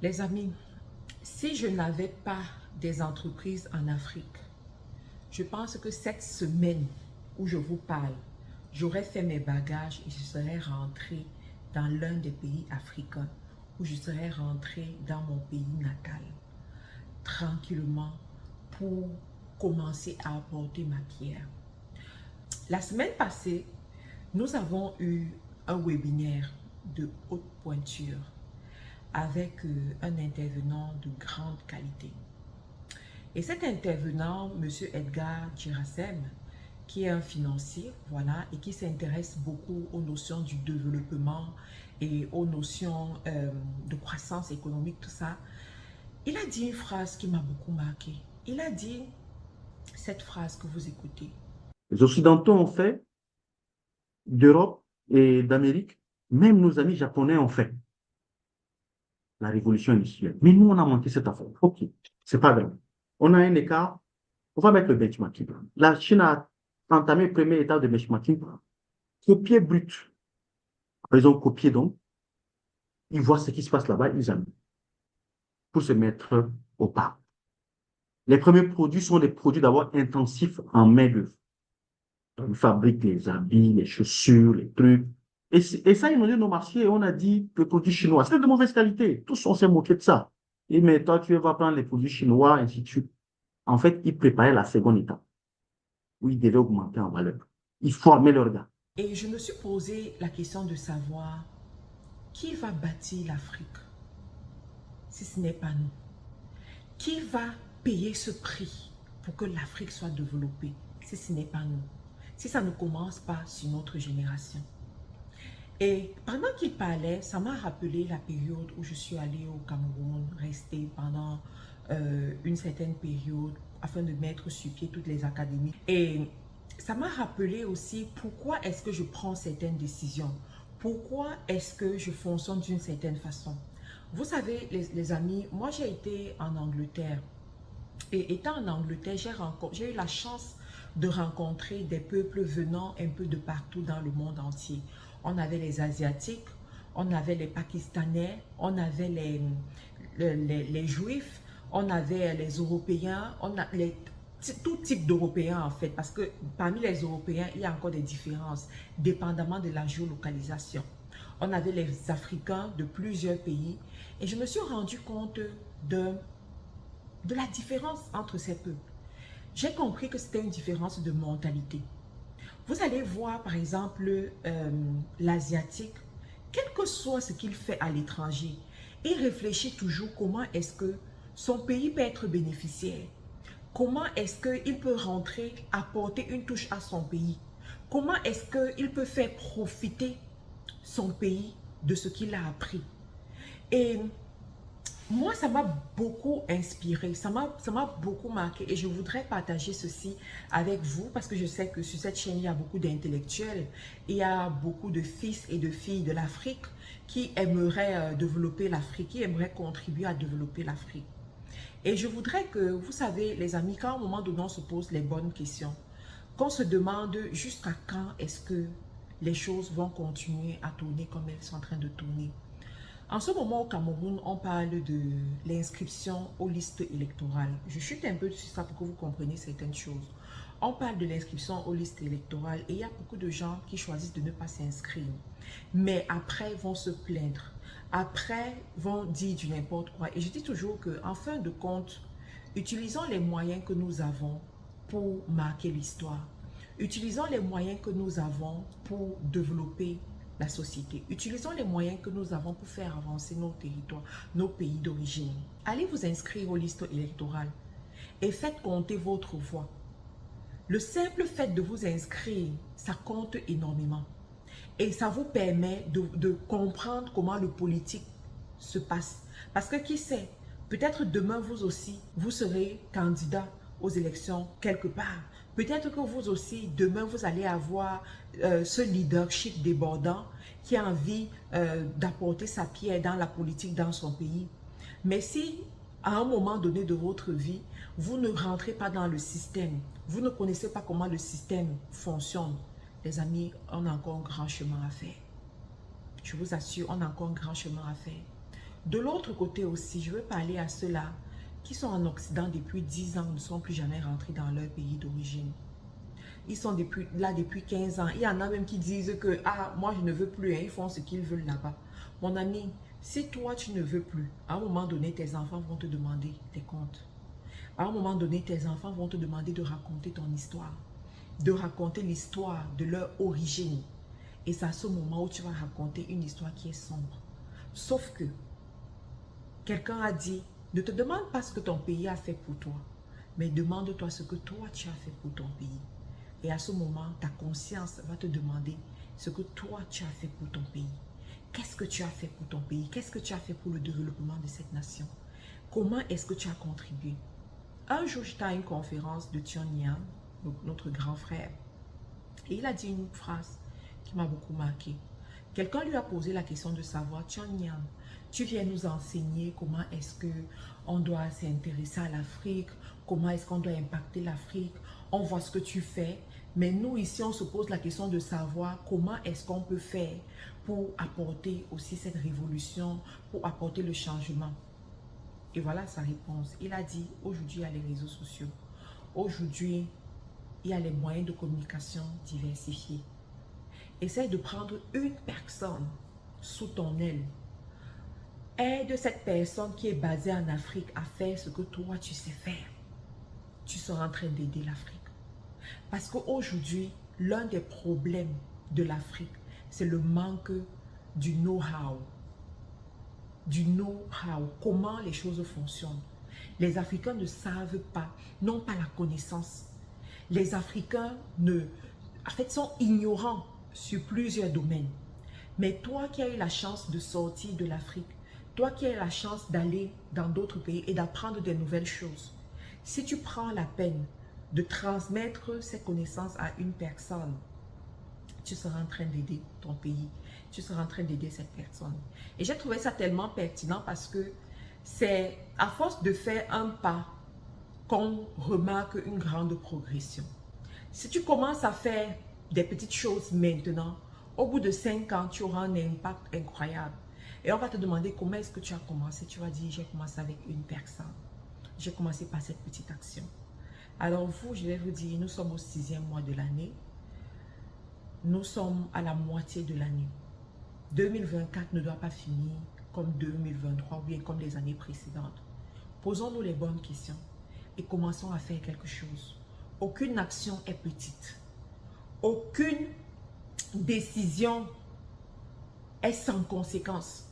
Les amis, si je n'avais pas des entreprises en Afrique, je pense que cette semaine où je vous parle, j'aurais fait mes bagages et je serais rentrée dans l'un des pays africains où je serais rentrée dans mon pays natal, tranquillement, pour commencer à apporter ma pierre. La semaine passée, nous avons eu un webinaire de haute pointure avec un intervenant de grande qualité. Et cet intervenant, M. Edgar Girasem, qui est un financier, voilà, et qui s'intéresse beaucoup aux notions du développement et aux notions de croissance économique, tout ça, il a dit une phrase qui m'a beaucoup marqué. Il a dit cette phrase que vous écoutez. Les Occidentaux ont fait, d'Europe et d'Amérique, même nos amis japonais ont fait la révolution industrielle. Mais nous, on a manqué cette affaire. OK, c'est pas grave. On a un écart, on va mettre le benchmarking. La Chine a entamé le premier état de benchmarking, copier brut. Après, ils ont copié donc, ils voient ce qui se passe là-bas, ils aiment, pour se mettre au pas. Les premiers produits sont des produits d'abord intensifs en main-d'œuvre. On fabrique les habits, les chaussures, les trucs. Et ça, ils nous dit nos marchés, on a dit le produit chinois. C'est de mauvaise qualité. Tous, on s'est moqué de ça. Et mais toi, tu vas prendre les produits chinois, ainsi de suite. En fait, ils préparaient la seconde étape, où ils devaient augmenter en valeur. Ils formaient leurs gars. Et je me suis posé la question de savoir qui va bâtir l'Afrique si ce n'est pas nous? Qui va payer ce prix pour que l'Afrique soit développée si ce n'est pas nous? Si ça ne commence pas sur notre génération. Et pendant qu'il parlait, ça m'a rappelé la période où je suis allée au Cameroun, rester pendant une certaine période afin de mettre sur pied toutes les académies. Et ça m'a rappelé aussi pourquoi est-ce que je prends certaines décisions. Pourquoi est-ce que je fonctionne d'une certaine façon. Vous savez, les amis, moi j'ai été en Angleterre. Et étant en Angleterre, j'ai eu la chance de rencontrer des peuples venant un peu de partout dans le monde entier. On avait les Asiatiques, on avait les Pakistanais, on avait les Juifs, on avait les Européens, tout type d'Européens en fait, parce que parmi les Européens, il y a encore des différences, dépendamment de la géolocalisation. On avait les Africains de plusieurs pays et je me suis rendu compte de la différence entre ces peuples. J'ai compris que c'était une différence de mentalité. Vous allez voir par exemple l'Asiatique, quel que soit ce qu'il fait à l'étranger, il réfléchit toujours comment est-ce que son pays peut être bénéficiaire. Comment est-ce qu'il peut rentrer, apporter une touche à son pays. Comment est-ce qu'il peut faire profiter son pays de ce qu'il a appris. Et moi, ça m'a beaucoup inspiré, ça m'a beaucoup marqué et je voudrais partager ceci avec vous parce que je sais que sur cette chaîne, il y a beaucoup d'intellectuels, il y a beaucoup de fils et de filles de l'Afrique qui aimeraient développer l'Afrique, qui aimeraient contribuer à développer l'Afrique. Et je voudrais que, vous savez, les amis, qu'à un moment donné, on se pose les bonnes questions, qu'on se demande jusqu'à quand est-ce que les choses vont continuer à tourner comme elles sont en train de tourner. En ce moment, au Cameroun, on parle de l'inscription aux listes électorales. Je chute un peu sur ça pour que vous compreniez certaines choses. On parle de l'inscription aux listes électorales et il y a beaucoup de gens qui choisissent de ne pas s'inscrire. Mais après, vont se plaindre. Après, vont dire du n'importe quoi. Et je dis toujours qu'en fin de compte, utilisons les moyens que nous avons pour marquer l'histoire. Utilisons les moyens que nous avons pour développer la société. Utilisons les moyens que nous avons pour faire avancer nos territoires, nos pays d'origine. Allez vous inscrire aux listes électorales et faites compter votre voix. Le simple fait de vous inscrire, ça compte énormément. Et ça vous permet de comprendre comment le politique se passe. Parce que qui sait, peut-être demain vous aussi, vous serez candidat aux élections quelque part. Peut-être que vous aussi, demain, vous allez avoir ce leadership débordant qui a envie d'apporter sa pierre dans la politique dans son pays. Mais si, à un moment donné de votre vie, vous ne rentrez pas dans le système, vous ne connaissez pas comment le système fonctionne, les amis, on a encore un grand chemin à faire. Je vous assure, on a encore un grand chemin à faire. De l'autre côté aussi, je veux parler à ceux-là qui sont en Occident depuis 10 ans, ne sont plus jamais rentrés dans leur pays d'origine. Ils sont là depuis 15 ans. Il y en a même qui disent que, ah, moi je ne veux plus, hein, ils font ce qu'ils veulent là-bas. Mon ami, si toi tu ne veux plus, à un moment donné, tes enfants vont te demander tes comptes. À un moment donné, tes enfants vont te demander de raconter ton histoire, de raconter l'histoire de leur origine. Et c'est à ce moment où tu vas raconter une histoire qui est sombre. Sauf que, quelqu'un a dit, ne te demande pas ce que ton pays a fait pour toi, mais demande-toi ce que toi tu as fait pour ton pays. Et à ce moment, ta conscience va te demander ce que toi tu as fait pour ton pays. Qu'est-ce que tu as fait pour ton pays? Qu'est-ce que tu as fait pour le développement de cette nation? Comment est-ce que tu as contribué? Un jour, j'étais à une conférence de Tian Nian, notre grand frère, et il a dit une phrase qui m'a beaucoup marqué. Quelqu'un lui a posé la question de savoir, Tian Nian, tu viens nous enseigner comment est-ce qu'on doit s'intéresser à l'Afrique, comment est-ce qu'on doit impacter l'Afrique, on voit ce que tu fais, mais nous ici on se pose la question de savoir comment est-ce qu'on peut faire pour apporter aussi cette révolution, pour apporter le changement. Et voilà sa réponse. Il a dit, aujourd'hui il y a les réseaux sociaux, aujourd'hui il y a les moyens de communication diversifiés. Essaye de prendre une personne sous ton aile. Aide cette personne qui est basée en Afrique à faire ce que toi tu sais faire. Tu seras en train d'aider l'Afrique. Parce qu'aujourd'hui, l'un des problèmes de l'Afrique, c'est le manque du know-how. Du know-how, comment les choses fonctionnent. Les Africains ne savent pas, n'ont pas la connaissance. Les Africains sont ignorants sur plusieurs domaines. Mais toi qui as eu la chance de sortir de l'Afrique, toi qui as eu la chance d'aller dans d'autres pays et d'apprendre des nouvelles choses, si tu prends la peine de transmettre ces connaissances à une personne, tu seras en train d'aider ton pays, tu seras en train d'aider cette personne. Et j'ai trouvé ça tellement pertinent parce que c'est à force de faire un pas qu'on remarque une grande progression. Si tu commences à faire des petites choses maintenant, au bout de 5 ans, tu auras un impact incroyable. Et on va te demander comment est-ce que tu as commencé. Tu vas dire, j'ai commencé avec une personne. J'ai commencé par cette petite action. Alors vous, je vais vous dire, nous sommes au 6e mois de l'année. Nous sommes à la moitié de l'année. 2024 ne doit pas finir comme 2023 ou bien comme les années précédentes. Posons-nous les bonnes questions et commençons à faire quelque chose. Aucune action est petite. Aucune décision est sans conséquence.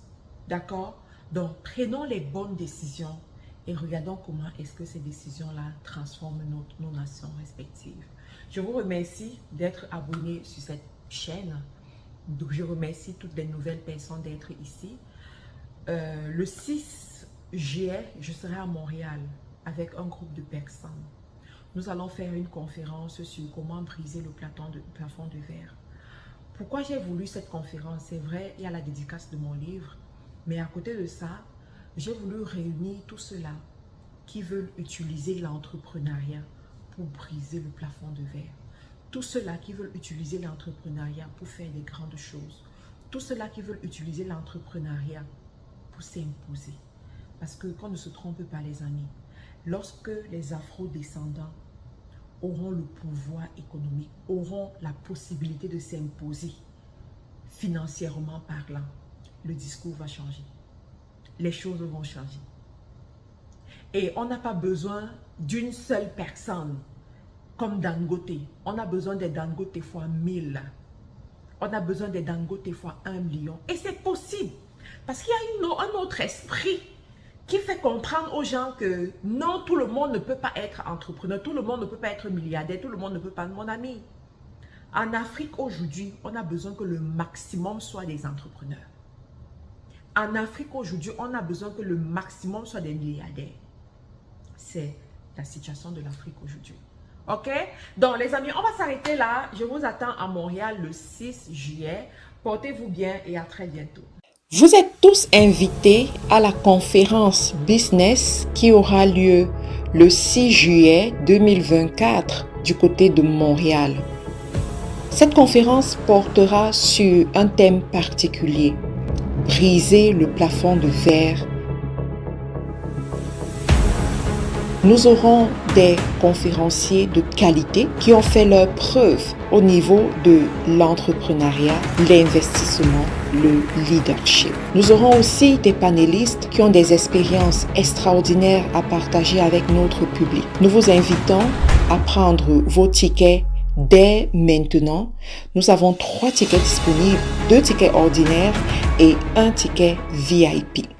D'accord? Donc, prenons les bonnes décisions et regardons comment est-ce que ces décisions-là transforment nos nations respectives. Je vous remercie d'être abonné sur cette chaîne. Donc, je remercie toutes les nouvelles personnes d'être ici. Le 6 juillet, je serai à Montréal avec un groupe de personnes. Nous allons faire une conférence sur comment briser le plafond de verre. Pourquoi j'ai voulu cette conférence? C'est vrai, il y a la dédicace de mon livre, mais à côté de ça, j'ai voulu réunir tous ceux-là qui veulent utiliser l'entrepreneuriat pour briser le plafond de verre. Tous ceux-là qui veulent utiliser l'entrepreneuriat pour faire des grandes choses. Tous ceux-là qui veulent utiliser l'entrepreneuriat pour s'imposer. Parce que qu'on ne se trompe pas les amis, lorsque les afro-descendants auront le pouvoir économique, auront la possibilité de s'imposer financièrement parlant, le discours va changer. Les choses vont changer. Et on n'a pas besoin d'une seule personne comme Dangote. On a besoin des Dangote fois 1000. On a besoin des Dangote fois 1 million. Et c'est possible. Parce qu'il y a un autre esprit qui fait comprendre aux gens que non, tout le monde ne peut pas être entrepreneur, tout le monde ne peut pas être milliardaire, tout le monde ne peut pas, mon ami. En Afrique aujourd'hui, on a besoin que le maximum soit des entrepreneurs. En Afrique aujourd'hui, on a besoin que le maximum soit des milliardaires. C'est la situation de l'Afrique aujourd'hui. Ok? Donc les amis, on va s'arrêter là. Je vous attends à Montréal le 6 juillet. Portez-vous bien et à très bientôt. Vous êtes tous invités à la conférence business qui aura lieu le 6 juillet 2024 du côté de Montréal. Cette conférence portera sur un thème particulier, briser le plafond de verre. Nous aurons des conférenciers de qualité qui ont fait leur preuve au niveau de l'entrepreneuriat, l'investissement, le leadership. Nous aurons aussi des panélistes qui ont des expériences extraordinaires à partager avec notre public. Nous vous invitons à prendre vos tickets dès maintenant. Nous avons 3 tickets disponibles, 2 tickets ordinaires et 1 ticket VIP.